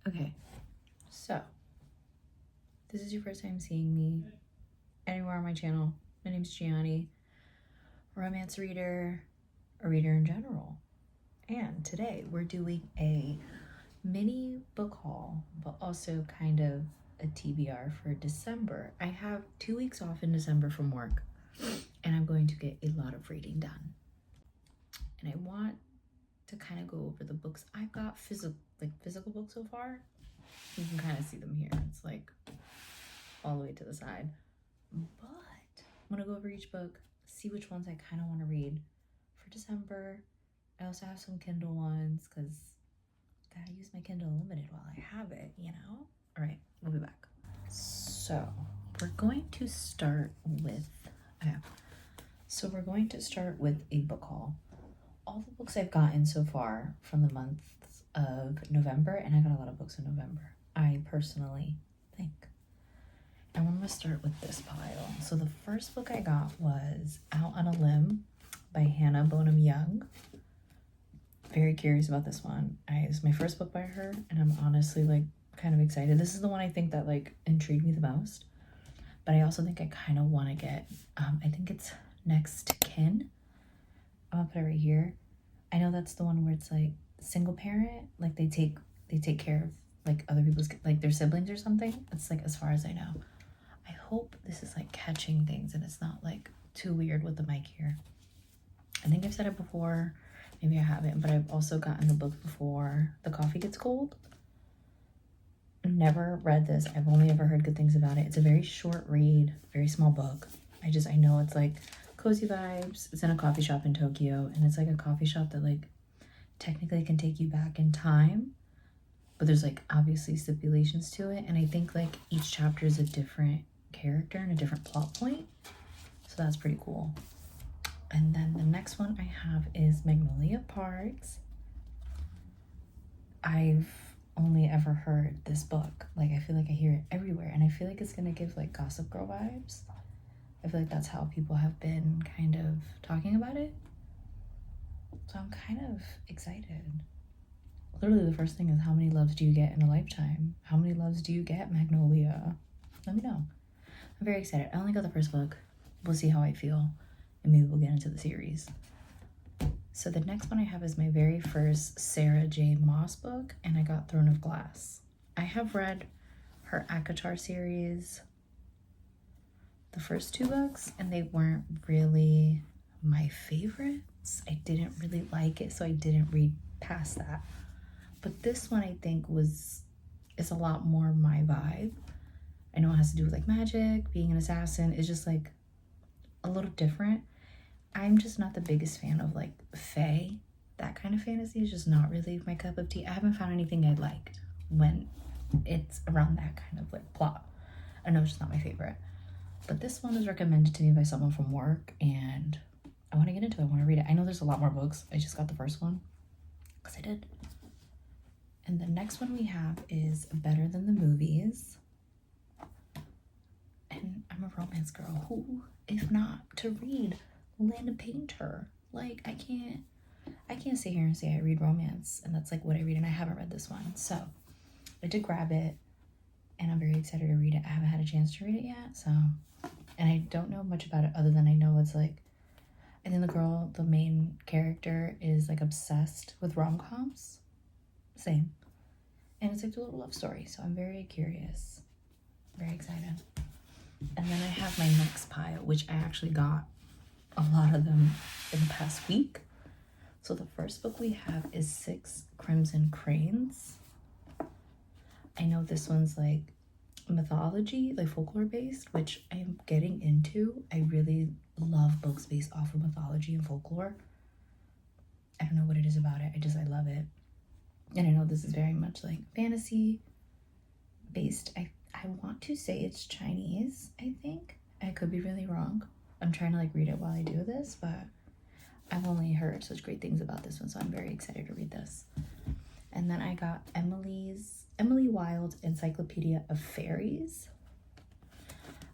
Okay, so this is your first time seeing me anywhere on my channel. My name's Gianni, romance reader, a reader in general. And today we're doing a mini book haul, but also kind of a TBR for December. I have 2 weeks off in December from work, and I'm going to get a lot of reading done. And I want to kind of go over the books I've got, physical books so far. You can kind of see them here. It's like all the way to the side. But I'm gonna go over each book, see which ones I kind of want to read for December. I also have some Kindle ones because gotta use my Kindle Unlimited while I have it, you know? All right, we'll be back. So we're going to start with a book haul. All the books I've gotten so far from the month of November, and I got a lot of books in November, I personally think. And I'm gonna start with this pile. So the first book I got was Out on a Limb by Hannah Bonham Young. Very curious about this one. It's my first book by her, and I'm honestly like kind of excited. This is the one I think that like intrigued me the most. But I also think I kind of want to get, I think it's Next to Kin. I'm gonna put it right here. I know that's the one where it's like single parent, like they take care of like other people's, like their siblings or something. It's like, as far as I know. I hope this is like catching things and it's not like too weird with the mic here. I think I've said it before, maybe I haven't, but I've also gotten the book before, The Coffee Gets Cold. Never read this. I've only ever heard good things about it. It's a very short read, very small book. I know it's like cozy vibes. It's in a coffee shop in Tokyo, and it's like a coffee shop that like technically can take you back in time, but there's like obviously stipulations to it, and I think like each chapter is a different character and a different plot point, so that's pretty cool. And then the next one I have is Magnolia Parks. I've only ever heard this book, like I feel like I hear it everywhere, and I feel like it's gonna give like Gossip Girl vibes. I feel like that's how people have been kind of talking about it, so I'm kind of excited. Literally the first thing is, how many loves do you get in a lifetime? How many loves do you get, Magnolia? Let me know. I'm very excited. I only got the first book. We'll see how I feel, and maybe we'll get into the series. So the next one I have is my very first Sarah J. Maas book, and I got Throne of Glass. I have read her ACOTAR series, the first 2 books, and they weren't really my favorites. I didn't really like it, so I didn't read past that. But this one I think is a lot more my vibe. I know it has to do with like magic, being an assassin. It's just like a little different. I'm just not the biggest fan of like fae. That kind of fantasy is just not really my cup of tea. I haven't found anything I liked when it's around that kind of like plot. I know it's just not my favorite. But this one was recommended to me by someone from work, and I want to get into it. I want to read it. I know there's a lot more books. I just got the first one because I did. And the next one we have is Better Than the Movies. And I'm a romance girl. Who, if not, to read Land of Painter? Like, I can't sit here and say I read romance, and that's like what I read, and I haven't read this one. So I did grab it, and I'm very excited to read it. I haven't had a chance to read it yet, so, and I don't know much about it other than I know it's like, I think the main character is like obsessed with rom-coms. Same. And it's like a little love story, so I'm very curious, very excited. And then I have my next pile, which I actually got a lot of them in the past week. So the first book we have is 6 Crimson Cranes. I know this one's like mythology, like folklore based, which I am getting into. I really love books based off of mythology and folklore. I don't know what it is about it. I love it. And I know this is very much like fantasy based. I want to say it's Chinese, I think. I could be really wrong. I'm trying to like read it while I do this, but I've only heard such great things about this one, so I'm very excited to read this. And then I got Emily Wilde's Encyclopedia of Fairies.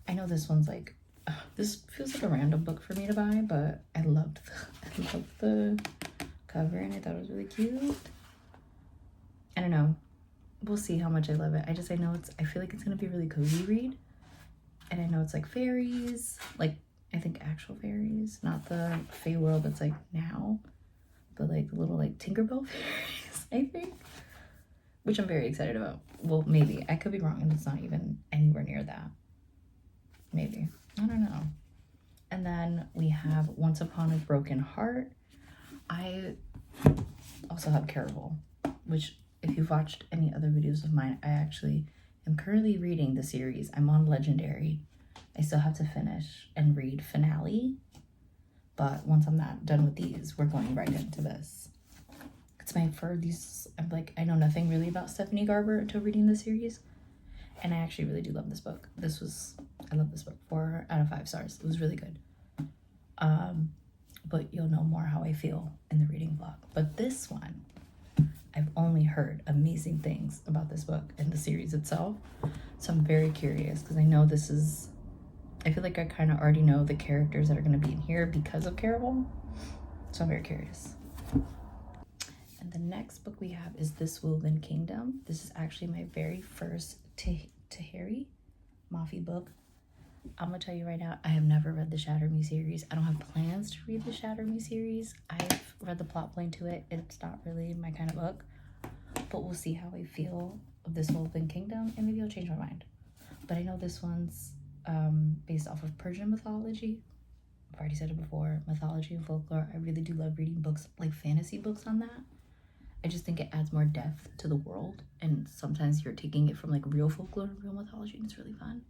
I know this one's like, this feels like a random book for me to buy, but I loved the cover, and I thought it was really cute. I don't know. we'll see how much I love it. I know I feel like it's gonna be a really cozy read. And I know it's like fairies, like I think actual fairies, not the Fey world that's like now, but like little like Tinkerbell fairies, I think. Which I'm very excited about. Well, maybe. I could be wrong and it's not even anywhere near that. Maybe. I don't know. And then we have Once Upon a Broken Heart. I also have Caraval, which if you've watched any other videos of mine, I actually am currently reading the series. I'm on Legendary. I still have to finish and read Finale. But once I'm not done with these, we're going right into this. It's my these. I'm like, I know nothing really about Stephanie Garber until reading the series. And I actually really do love this book. I love this book. 4 out of 5 stars. It was really good. But you'll know more how I feel in the reading vlog. But this one, I've only heard amazing things about this book and the series itself. So I'm very curious because I know I feel like I kind of already know the characters that are going to be in here because of Caraval. So I'm very curious. And the next book we have is This Woven Kingdom. This is actually my very first Tahiri Mafi book. I'm gonna tell you right now, I have never read the Shatter Me series. I don't have plans to read the Shatter Me series. I've read the plot point to it. It's not really my kind of book, but we'll see how I feel of This Woven Kingdom, and maybe I'll change my mind. But I know this one's based off of Persian mythology. I've already said it before, mythology and folklore. I really do love reading books, like fantasy books on that. I just think it adds more depth to the world, and sometimes you're taking it from like real folklore and real mythology, and it's really fun.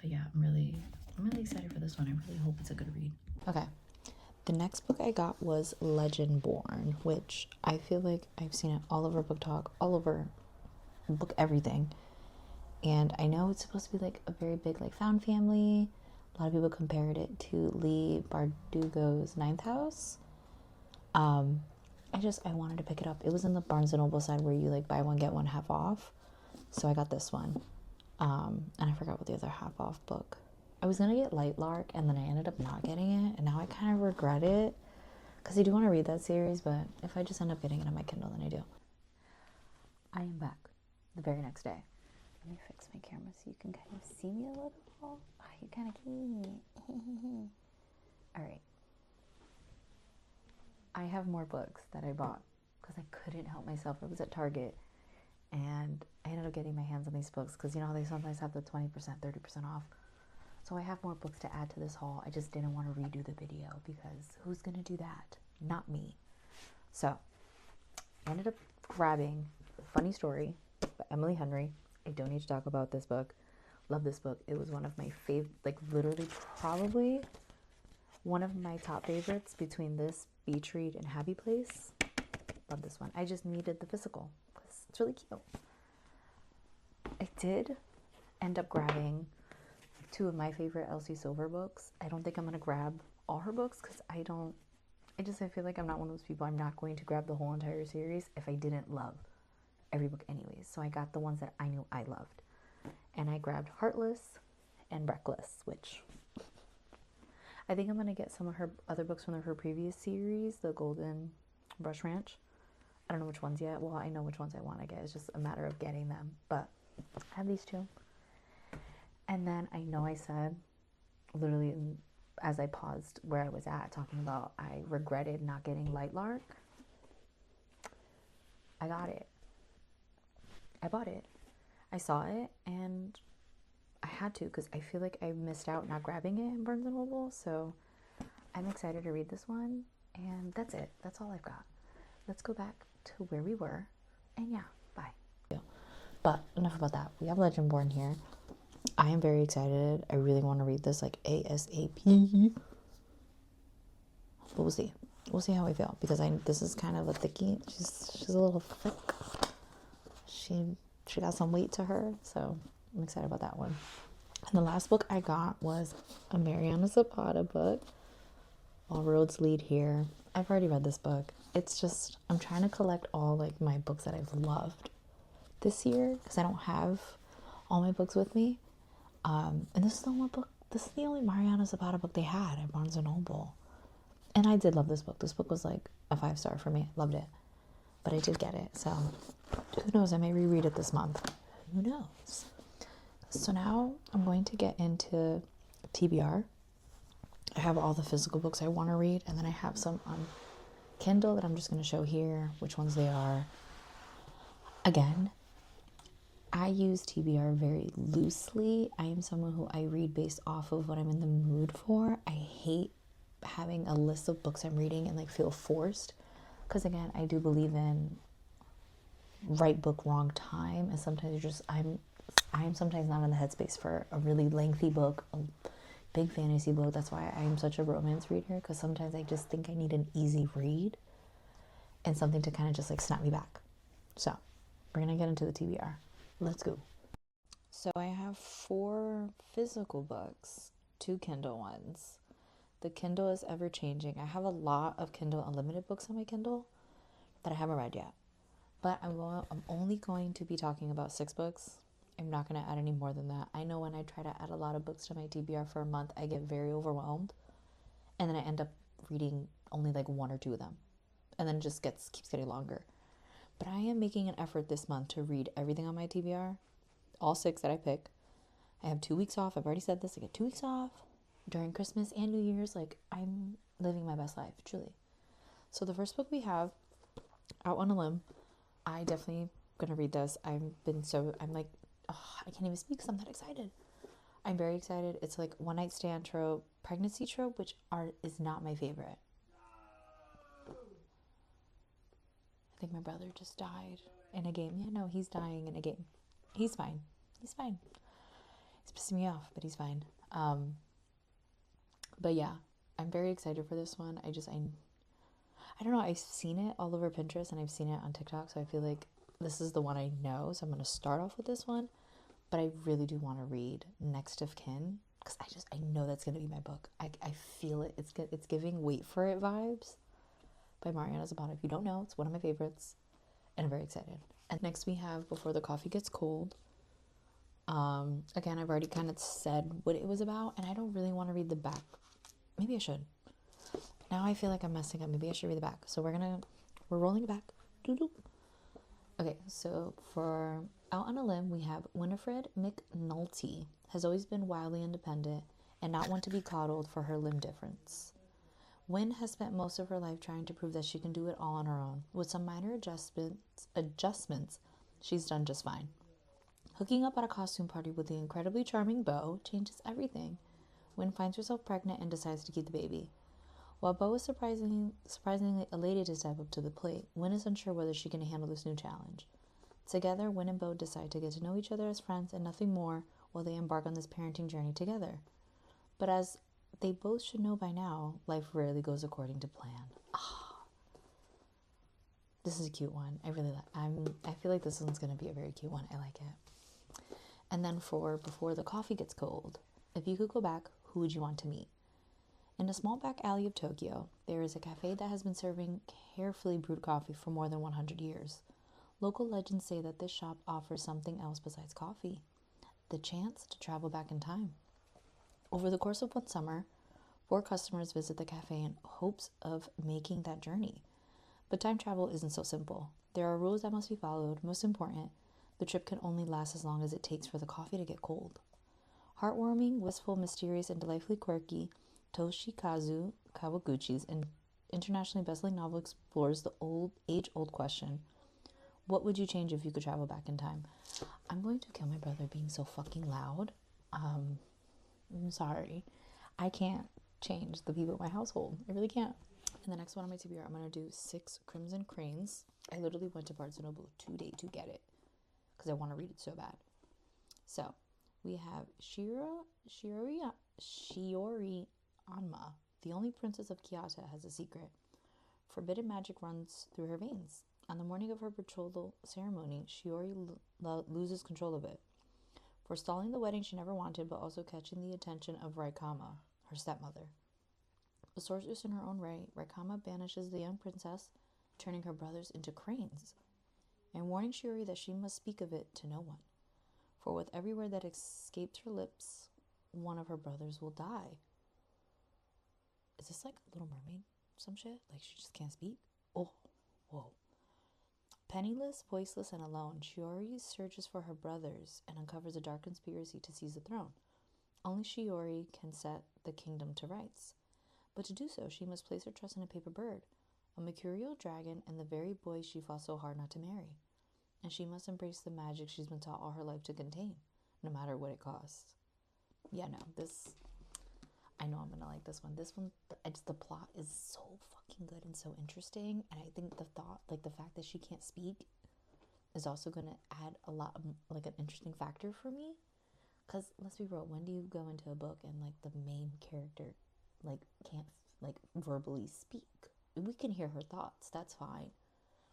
But yeah, I'm really excited for this one. I really hope it's a good read. Okay, the next book I got was Legend Born, which I feel like I've seen it all over Book Talk, all over book everything. And I know it's supposed to be like a very big like found family. A lot of people compared it to Lee Bardugo's Ninth House. I wanted to pick it up. It was in the Barnes & Noble side where you like buy one, get one half off. So I got this one. And I forgot what the other half off book. I was going to get Light Lark and then I ended up not getting it. And now I kind of regret it because I do want to read that series. But if I just end up getting it on my Kindle, then I do. I am back the very next day. Let me fix my camera so you can kind of see me a little. Oh, you kind of cute. All right. I have more books that I bought because I couldn't help myself. I was at Target and I ended up getting my hands on these books because you know how they sometimes have the 20%, 30% off. So I have more books to add to this haul. I just didn't want to redo the video because who's going to do that? Not me. So I ended up grabbing Funny Story by Emily Henry. I don't need to talk about this book. Love this book. It was one of my favorite, like literally probably one of my top favorites between this, Beach Read, and Happy Place. Love this one. I just needed the physical because it's really cute. I did end up grabbing 2 of my favorite Elsie Silver books. I don't think I'm going to grab all her books because I feel like I'm not one of those people. I'm not going to grab the whole entire series if I didn't love every book anyways. So I got the ones that I knew I loved. And I grabbed Heartless and Reckless, which I think I'm going to get some of her other books from her previous series, the Golden Brush Ranch. I don't know which ones yet. Well, I know which ones I want to get. It's just a matter of getting them. But I have these 2. And then I know I said, literally as I paused where I was at, talking about I regretted not getting Light Lark. I got it. I bought it. I saw it and I had to because I feel like I missed out not grabbing it in Barnes & Noble. So I'm excited to read this one. And that's it. That's all I've got. Let's go back to where we were. And yeah, bye. But enough about that. We have Legend Born here. I am very excited. I really want to read this like ASAP. But we'll see. We'll see how I feel because this is kind of a thickie. She's a little thick. She got some weight to her, so I'm excited about that one. And the last book I got was a Mariana Zapata book. All Roads Lead Here. I've already read this book. It's just, I'm trying to collect all like my books that I've loved this year because I don't have all my books with me. And this is the only Mariana Zapata book they had at Barnes & Noble. And I did love this book. This book was like a 5-star for me. Loved it. but I did get it. So who knows? I may reread it this month. Who knows? So now I'm going to get into TBR. I have all the physical books I want to read, and then I have some on Kindle that I'm just going to show here, which ones they are. Again, I use TBR very loosely. I am someone who I read based off of what I'm in the mood for. I hate having a list of books I'm reading and like feel forced, because again, I do believe in right book, wrong time, and sometimes I'm sometimes not in the headspace for a really lengthy book, a big fantasy book. That's why I am such a romance reader, because sometimes I just think I need an easy read and something to kind of just like snap me back. So we're gonna get into the TBR. Let's go. So I have 4 physical books, 2 Kindle ones. The Kindle is ever changing. I have a lot of Kindle Unlimited books on my Kindle that I haven't read yet. But I'm only going to be talking about 6 books. I'm not going to add any more than that. I know when I try to add a lot of books to my TBR for a month, I get very overwhelmed. And then I end up reading only like 1 or 2 of them. And then it just keeps getting longer. But I am making an effort this month to read everything on my TBR. All 6 that I pick. I have 2 weeks off. I've already said this. I get 2 weeks off during Christmas and New Year's. Like, I'm living my best life, truly. So the first book we have, Out on a Limb, I definitely gonna read this. I'm like, oh, I can't even speak because I'm that excited. I'm very excited. It's like one night stand trope, pregnancy trope, which is not my favorite. I think my brother just died in a game. Yeah, no, he's dying in a game. He's fine. He's fine. He's pissing me off, but he's fine. But yeah, I'm very excited for this one. I don't know, I've seen it all over Pinterest and I've seen it on TikTok, so I feel like this is the one I know, so I'm going to start off with this one. But I really do want to read Next of Kin, because I know that's going to be my book. I feel it. It's giving Wait for It vibes by Mariana Zapata. If you don't know, it's one of my favorites, and I'm very excited. And next we have Before the Coffee Gets Cold. Again, I've already kind of said what it was about, and I don't really want to read the back. Maybe I should. Now I feel like I'm messing up. Maybe I should read the back. So we're rolling it back. Doo-doo. Okay, so for Out on a Limb, we have Winifred McNulty has always been wildly independent and not one to be coddled for her limb difference. Win has spent most of her life trying to prove that she can do it all on her own. With some minor adjustments, she's done just fine. Hooking up at a costume party with the incredibly charming Beau changes everything. Win finds herself pregnant and decides to keep the baby. While Beau is surprisingly elated to step up to the plate, Win is unsure whether she can handle this new challenge. Together, Win and Beau decide to get to know each other as friends and nothing more while they embark on this parenting journey together. But as they both should know by now, life rarely goes according to plan. This is a cute one. I feel like this one's going to be a very cute one. I like it. And then for Before the Coffee Gets Cold, if you could go back, who would you want to meet? In a small back alley of Tokyo, there is a cafe that has been serving carefully brewed coffee for more than 100 years. Local legends say that this shop offers something else besides coffee: the chance to travel back in time. Over the course of one summer, 4 customers visit the cafe in hopes of making that journey. But time travel isn't so simple. There are rules that must be followed. Most important, the trip can only last as long as it takes for the coffee to get cold. Heartwarming, wistful, mysterious, and delightfully quirky, Toshikazu Kawaguchi's internationally best-selling novel explores the age-old question: what would you change if you could travel back in time? I'm going to kill my brother being so fucking loud. I'm sorry. I can't change the people in my household. I really can't. And the next one on my TBR, I'm going to do 6 Crimson Cranes. I literally went to Barnes & Noble today to get it because I want to read it so bad. So, we have Shiori Anma, the only princess of Kyoto, has a secret. Forbidden magic runs through her veins. On the morning of her betrothal ceremony, Shiori loses control of it, forestalling the wedding she never wanted, but also catching the attention of Raikama, her stepmother. A sorceress in her own right, Raikama banishes the young princess, turning her brothers into cranes, and warning Shiori that she must speak of it to no one. For with every word that escapes her lips, one of her brothers will die. Is this like Little Mermaid? Some shit? Like she just can't speak? Oh, whoa. Penniless, voiceless, and alone, Shiori searches for her brothers and uncovers a dark conspiracy to seize the throne. Only Shiori can set the kingdom to rights. But to do so, she must place her trust in a paper bird, a mercurial dragon, and the very boy she fought so hard not to marry. And she must embrace the magic she's been taught all her life to contain, no matter what it costs. Yeah, no, I know I'm gonna like this one. This one, the plot is so fucking good and so interesting. And I think the fact that she can't speak is also gonna add a lot of, like, an interesting factor for me. Because let's be real, when do you go into a book and, like, the main character, like, can't, like, verbally speak? We can hear her thoughts, that's fine.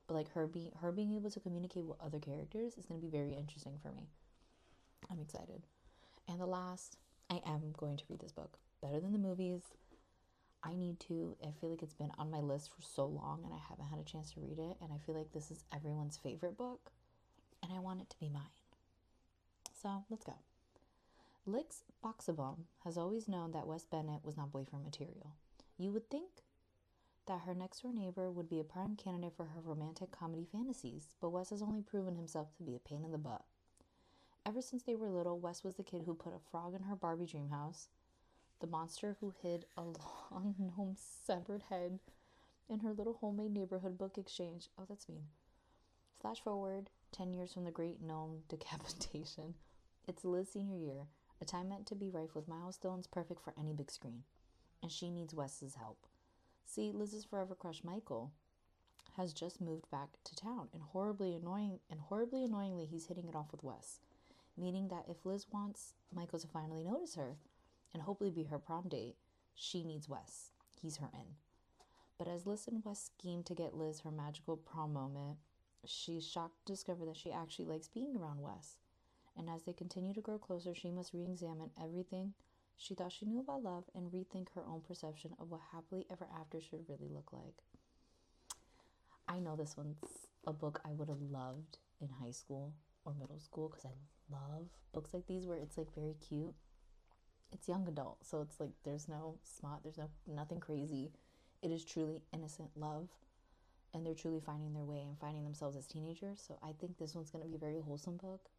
But, like, her being able to communicate with other characters is gonna be very interesting for me. I'm excited. And the last, I am going to read this book. Better than the movies. I need to. I feel like it's been on my list for so long and I haven't had a chance to read it. And I feel like this is everyone's favorite book. And I want it to be mine. So, let's go. Lix Boxabom has always known that Wes Bennett was not boyfriend material. You would think that her next-door neighbor would be a prime candidate for her romantic comedy fantasies, but Wes has only proven himself to be a pain in the butt. Ever since they were little, Wes was the kid who put a frog in her Barbie dream house, the monster who hid a long gnome severed head in her little homemade neighborhood book exchange. Oh, that's mean. Flash forward 10 years from the great gnome decapitation. It's Liz's senior year, a time meant to be rife with milestones perfect for any big screen. And she needs Wes's help. See, Liz's forever crush Michael has just moved back to town, and horribly annoyingly he's hitting it off with Wes. Meaning that if Liz wants Michael to finally notice her and hopefully be her prom date, she needs Wes. He's her in. But as Liz and Wes scheme to get Liz her magical prom moment, she's shocked to discover that she actually likes being around Wes. And as they continue to grow closer, she must re-examine everything she thought she knew about love and rethink her own perception of what happily ever after should really look like. I know this one's a book I would have loved in high school or middle school because I love books like these where it's, like, very cute. It's young adult, so it's like there's no smut, there's nothing crazy. It is truly innocent love, and they're truly finding their way and finding themselves as teenagers. So I think this one's going to be a very wholesome book.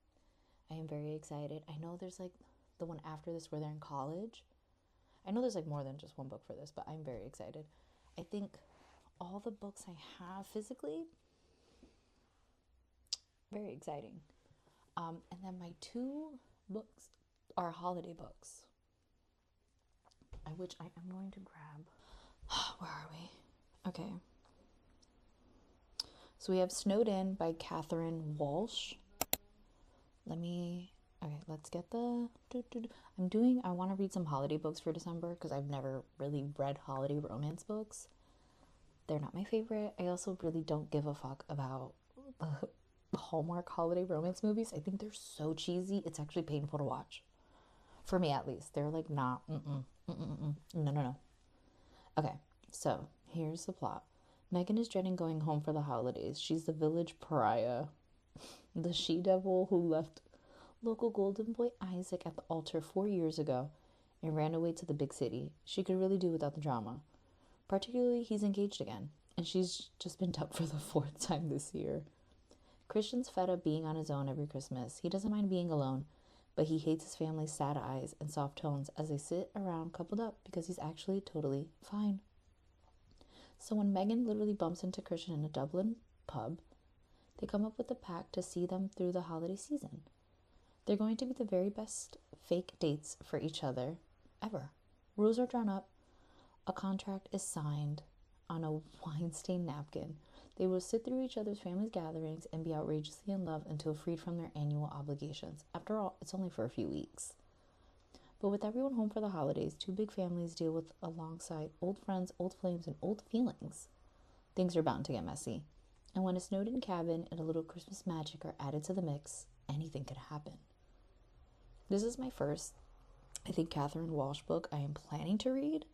I am very excited. I know there's, like, the one after this where they're in college. I know there's, like, more than just one book for this, but I'm very excited. I think all the books I have physically, very exciting. And then my 2 books are holiday books, which I am going to grab. Where are we? Okay. So we have Snowed In by Catherine Walsh. Let's get the... I want to read some holiday books for December because I've never really read holiday romance books. They're not my favorite. I also really don't give a fuck about the Hallmark holiday romance movies. I think they're so cheesy. It's actually painful to watch. For me, at least. They're like, nah, no. Okay, so here's the plot. Megan is dreading going home for the holidays. She's the village pariah. The she-devil who left local golden boy Isaac at the altar 4 years ago and ran away to the big city. She could really do without the drama. Particularly, he's engaged again, and she's just been dumped for the 4th time this year. Christian's fed up being on his own every Christmas. He doesn't mind being alone, but he hates his family's sad eyes and soft tones as they sit around coupled up because he's actually totally fine. So when Megan literally bumps into Christian in a Dublin pub, they come up with a pact to see them through the holiday season. They're going to be the very best fake dates for each other ever. Rules are drawn up. A contract is signed on a wine-stained napkin. They will sit through each other's family's gatherings and be outrageously in love until freed from their annual obligations. After all, it's only for a few weeks. But with everyone home for the holidays, 2 big families deal with alongside old friends, old flames, and old feelings. Things are bound to get messy. And when a snowed-in cabin and a little Christmas magic are added to the mix, anything could happen. This is my first, I think, Catherine Walsh book I am planning to read.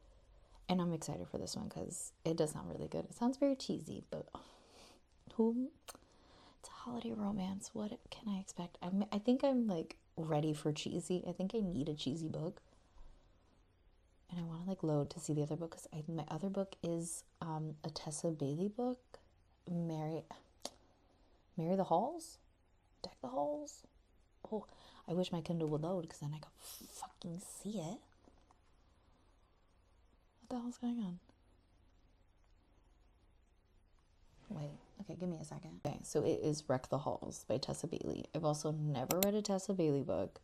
And I'm excited for this one because it does sound really good. It sounds very cheesy, but it's a holiday romance. What can I expect? I think I'm, like, ready for cheesy. I think I need a cheesy book. And I want to, like, load to see the other book because my other book is a Tessa Bailey book, Marry the Halls? Deck the Halls? Oh, I wish my Kindle would load because then I could fucking see it. What the hell's going on? Wait, okay, give me a second. Okay, so it is Wreck the Halls by Tessa Bailey. I've also never read a Tessa Bailey book.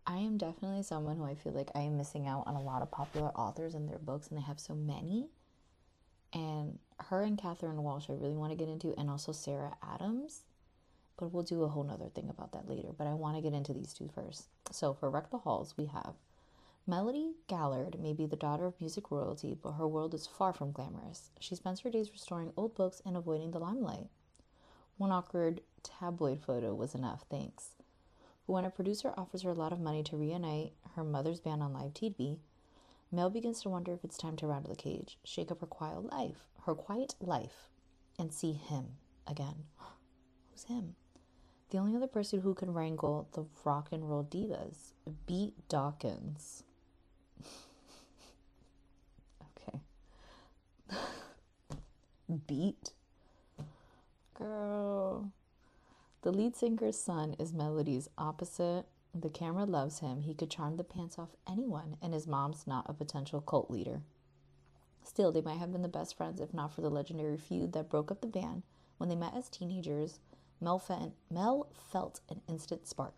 I am definitely someone who I feel like I am missing out on a lot of popular authors and their books, and they have so many. And her and Catherine Walsh I really want to get into, and also Sarah Adams. But we'll do a whole nother thing about that later. But I want to get into these two first. So for Wreck the Halls, we have Melody Gallard may be the daughter of music royalty, but her world is far from glamorous. She spends her days restoring old books and avoiding the limelight. One awkward tabloid photo was enough, thanks. But when a producer offers her a lot of money to reunite her mother's band on live TV, Mel begins to wonder if it's time to rattle the cage, shake up her quiet life, and see him again. Who's him? The only other person who can wrangle the rock and roll divas, Beat Dawkins. Okay. Beat? Girl. The lead singer's son is Melody's opposite. The camera loves him. He could charm the pants off anyone, and his mom's not a potential cult leader. Still, they might have been the best friends if not for the legendary feud that broke up the band. When they met as teenagers, Mel felt an instant spark.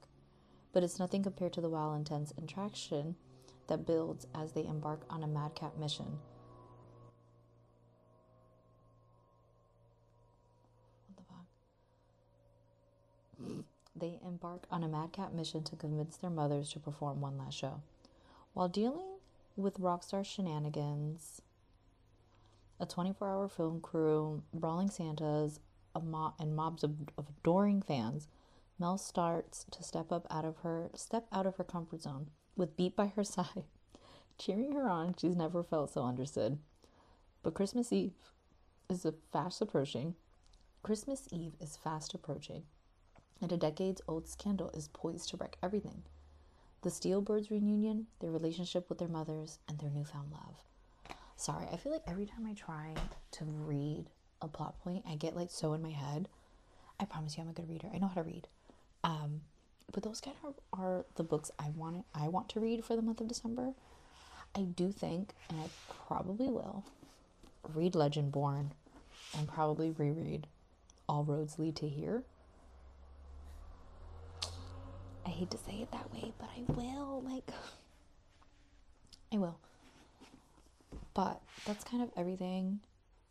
But it's nothing compared to the wild, intense attraction that builds as they embark on a madcap mission. What the fuck? They embark on a madcap mission to convince their mothers to perform one last show. While dealing with rockstar shenanigans, a 24-hour film crew, brawling Santas, and mobs of adoring fans, Mel starts to step out of her comfort zone. With Beat by her side, cheering her on, she's never felt so understood. But Christmas Eve is fast approaching, and a decades-old scandal is poised to wreck everything. The Steelbirds reunion, their relationship with their mothers, and their newfound love. Sorry, I feel like every time I try to read a plot point, I get like so in my head. I promise you I'm a good reader. I know how to read. But those kind of are the books I want to read for the month of December. I do think, and I probably will, read Legendborn and probably reread All Roads Lead to Here. I hate to say it that way, but I will. I will. But that's kind of everything.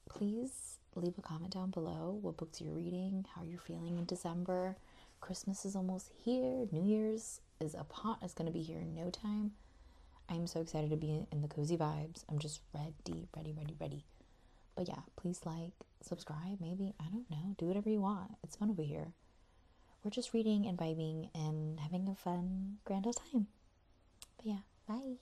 Please leave a comment down below what books you're reading, how you're feeling in December. Christmas is almost here. New Year's is going to be here in no time. I'm so excited to be in the cozy vibes. I'm just ready. But yeah, please subscribe, maybe. I don't know. Do whatever you want. It's fun over here. We're just reading and vibing and having a fun, grand old time. But yeah, bye.